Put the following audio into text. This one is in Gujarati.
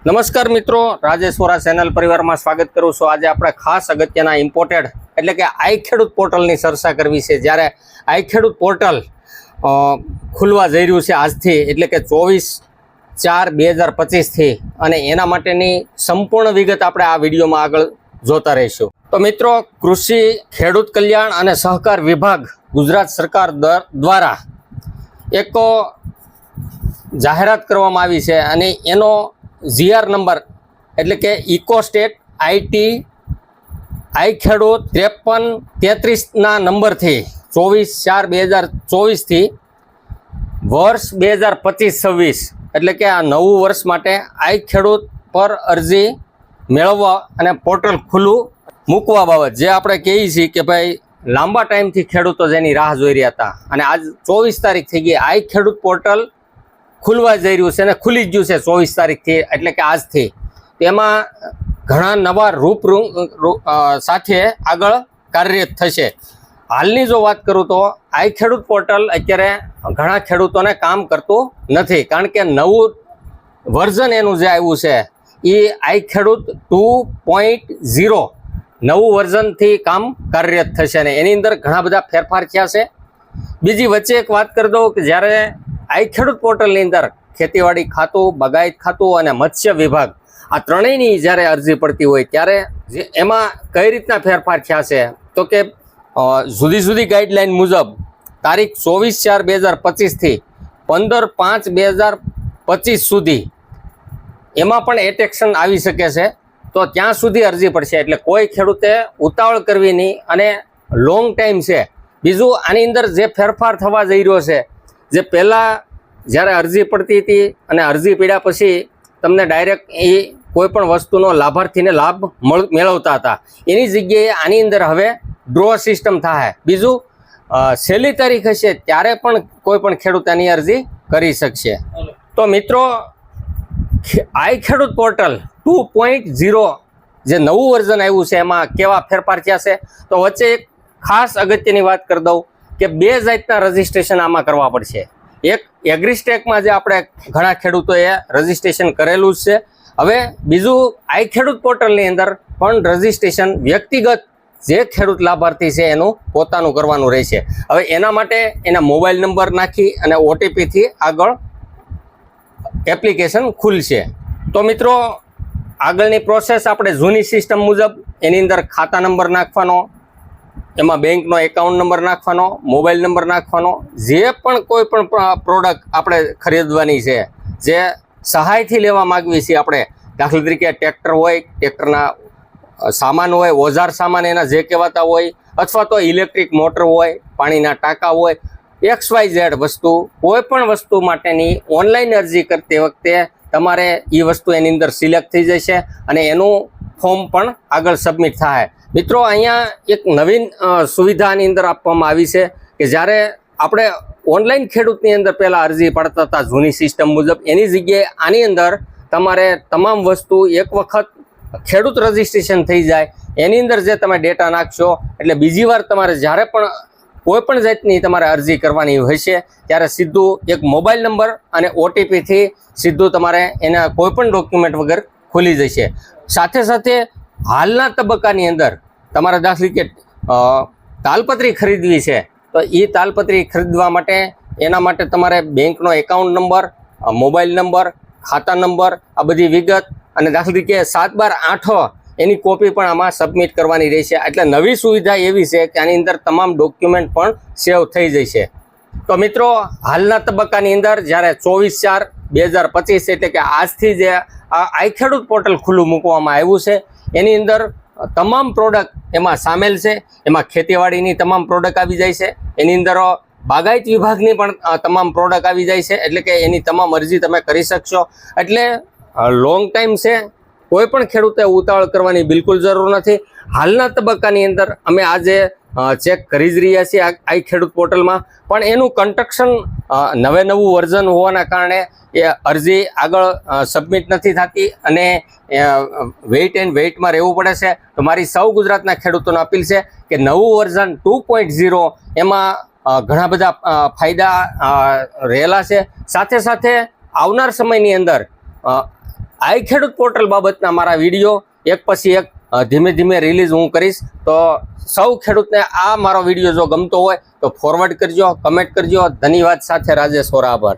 નમસ્કાર મિત્રો, રાજેશ્વરા ચેનલ પરિવારમાં સ્વાગત કરું છું। આજે આપણે ખાસ અગત્યના ઇમ્પોર્ટેડ એટલે કે આઈ ખેડૂત પોર્ટલની ચર્ચા કરવી છે। જ્યારે આઈ ખેડૂત પોર્ટલ ખુલવા જઈ રહ્યું છે આજથી, એટલે કે 24/4/2025થી, અને એના માટેની સંપૂર્ણ વિગત આપણે આ વિડીયોમાં આગળ જોતા રહીશું। તો મિત્રો, કૃષિ ખેડૂત કલ્યાણ અને સહકાર વિભાગ ગુજરાત સરકાર દ્વારા એક જાહેરાત કરવામાં આવી છે, અને એનો GR નંબર એટલે કે ઇકોસ્ટેટ આઈ ખેડૂત 5333ના નંબરથી 24/4/2024થી વર્ષ 2025-26 એટલે કે આ નવું વર્ષ માટે આઈ ખેડૂત પર અરજી મેળવવા અને પોર્ટલ ખુલ્લું મૂકવા બાબત જે આપણે કહીએ છીએ કે ભાઈ લાંબા ટાઈમથી ખેડૂતો જેની રાહ જોઈ રહ્યા હતા, અને આજ 24 તારીખ થઈ ગઈ। આઈ ખેડૂત પોર્ટલ ખુલવા જઈ રહ્યું છે અને ખુલી જ ગયું છે 24 તારીખથી, એટલે કે આજથી। તેમાં ઘણા નવા રૂપ સાથે આગળ કાર્યરત થશે। હાલની જો વાત કરું તો આઈ ખેડૂત પોર્ટલ અત્યારે ઘણા ખેડૂતોને કામ કરતું નથી, કારણ કે નવું વર્ઝન એનું જે આવ્યું છે એ આઈ ખેડૂત 2.0 નવું વર્ઝનથી કામ કાર્યરત થશે, અને એની અંદર ઘણા બધા ફેરફાર થયા છે। બીજી વચ્ચે એક વાત કરી દઉં કે જ્યારે આઈ ખેડૂત પોર્ટલની અંદર ખેતીવાડી ખાતું, બાગાયત ખાતું અને મત્સ્ય વિભાગ આ ત્રણેયની જ્યારે અરજી પડતી હોય ત્યારે એમાં કઈ રીતના ફેરફાર થયા છે, તો કે જુદી જુદી ગાઈડલાઈન મુજબ તારીખ 24/4/2025થી 15/5/2025 સુધી એમાં પણ એટેક્શન આવી શકે છે, તો ત્યાં સુધી અરજી પડશે। એટલે કોઈ ખેડૂતે ઉતાવળ કરવી નહીં, અને લોંગ ટાઈમ છે। બીજું, આની અંદર જે ફેરફાર થવા જઈ રહ્યો છે, જે પહેલાં જ્યારે અરજી પડતી હતી અને અરજી પડ્યા પછી તમને ડાયરેક્ટ એ કોઈ પણ વસ્તુનો લાભાર્થીને લાભ મેળવતા હતા, એની જગ્યાએ આની અંદર હવે ડ્રો સિસ્ટમ થાય। બીજું, છેલ્લી તારીખ હશે ત્યારે પણ કોઈ પણ ખેડૂત આની અરજી કરી શકશે। તો મિત્રો, આઈ ખેડૂત પોર્ટલ 2.0 જે નવું વર્ઝન આવ્યું છે એમાં કેવા ફેરફાર થયા છે, તો વચ્ચે એક ખાસ અગત્યની વાત કરી દઉં કે 2 જાતના રજિસ્ટ્રેશન આમાં કરવા પડશે। એક એગ્રીસ્ટેકમાં જે આપણે ઘણા ખેડૂતોએ રજિસ્ટ્રેશન કરેલું જ છે। હવે બીજું, આઈ ખેડૂત પોર્ટલની અંદર પણ રજિસ્ટ્રેશન વ્યક્તિગત જે ખેડૂત લાભાર્થી છે એનું પોતાનું કરવાનું રહેશે। હવે એના માટે એના મોબાઈલ નંબર નાખી અને OTPથી આગળ એપ્લિકેશન ખુલશે। તો મિત્રો, આગળની પ્રોસેસ આપણે જૂની સિસ્ટમ મુજબ એની અંદર ખાતા નંબર નાખવાનો, એમાં બેંકનો એકાઉન્ટ નંબર નાખવાનો, મોબાઈલ નંબર નાખવાનો, જે પણ કોઈ પણ પ્રોડક્ટ આપણે ખરીદવાની છે, જે સહાયથી લેવા માગવી છે આપણે, દાખલા તરીકે ટ્રેક્ટર હોય, ટ્રેક્ટરના સામાન હોય, ઓજાર સામાન એના જે કહેવાતા હોય, અથવા તો ઇલેક્ટ્રિક મોટર હોય, પાણીના ટાંકા હોય, XYZ વસ્તુ, કોઈ પણ વસ્તુ માટેની ઓનલાઈન અરજી કરતી વખતે તમારે એ વસ્તુ એની અંદર સિલેક્ટ થઈ જશે, અને એનું ફોર્મ પણ આગળ સબમિટ થાય। મિત્રો, અહીંયા એક નવીન સુવિધાની અંદર આપવામાં આવી છે કે જ્યારે આપણે ઓનલાઈન ખેડૂતની અંદર પહેલાં અરજી પડતા હતા જૂની સિસ્ટમ મુજબ, એની જગ્યાએ આની અંદર તમારે તમામ વસ્તુ એક વખત ખેડૂત રજિસ્ટ્રેશન થઈ જાય, એની અંદર જે તમે ડેટા નાખશો એટલે બીજી વાર તમારે જ્યારે પણ કોઈ પણ જાતની તમારે અરજી કરવાની હશે ત્યારે સીધું એક મોબાઈલ નંબર અને OTPથી સીધું તમારે એના કોઈ પણ ડોક્યુમેન્ટ વગર ખુલી જશે। સાથે સાથે હાલના તબક્કાની અંદર તમારે દાખલા કે તાલપત્રી ખરીદવી છે, તો એ તાલપત્રી ખરીદવા માટે એના માટે તમારે બેંકનો એકાઉન્ટ નંબર, મોબાઈલ નંબર, ખાતા નંબર, આ બધી વિગત, અને દાખલા તરીકે 7/12 એની કોપી પણ આમાં સબમિટ કરવાની રહેશે। એટલે નવી સુવિધા એવી છે કે આની અંદર તમામ ડોક્યુમેન્ટ પણ સેવ થઈ જશે। તો મિત્રો, હાલના તબક્કાની અંદર જ્યારે 24/4/2025 એટલે કે આજથી જે આઈ ખેડૂત પોર્ટલ ખુલ્લું મૂકવામાં આવ્યું છે, એની અંદર તમામ પ્રોડક્ટ એમાં સામેલ છે। એમાં ખેતીવાડીની તમામ પ્રોડક્ટ આવી જાય છે, એની અંદર બાગાયત વિભાગની પણ તમામ પ્રોડક્ટ આવી જાય છે, એટલે કે એની તમામ અરજી તમે કરી શકશો। એટલે લોંગ ટાઈમ છે, કોઈ પણ ખેડૂતે ઉતાવળ કરવાની બિલકુલ જરૂર નથી। હાલના તબક્કાની અંદર અમે આજે ચેક કરી જ રહ્યા છીએ આઈ ખેડૂત પોર્ટલમાં, પણ એનું કન્સ્ટ્રક્શન નવું વર્ઝન હોવાના કારણે એ અરજી આગળ સબમિટ નથી થતી, અને વેઇટ એન્ડ વેઇટમાં રહેવું પડે છે। તો મારી સૌ ગુજરાતના ખેડૂતોને અપીલ છે કે નવું વર્ઝન 2.0 એમાં ઘણા બધા ફાયદા રહેલા છે। સાથે સાથે આવનાર સમયની અંદર આઈ ખેડૂત પોર્ટલ બાબતના મારા વિડીયો એક પછી એક ધીમે ધીમે રિલીઝ હું કરીશ. તો સૌ ખેડૂતને આ મારો વિડીયો જો ગમતો હોય તો ફોરવર્ડ કરજો, કમેન્ટ કરજો. ધન્યવાદ સાથે રાજેશ ઓરા, આભાર.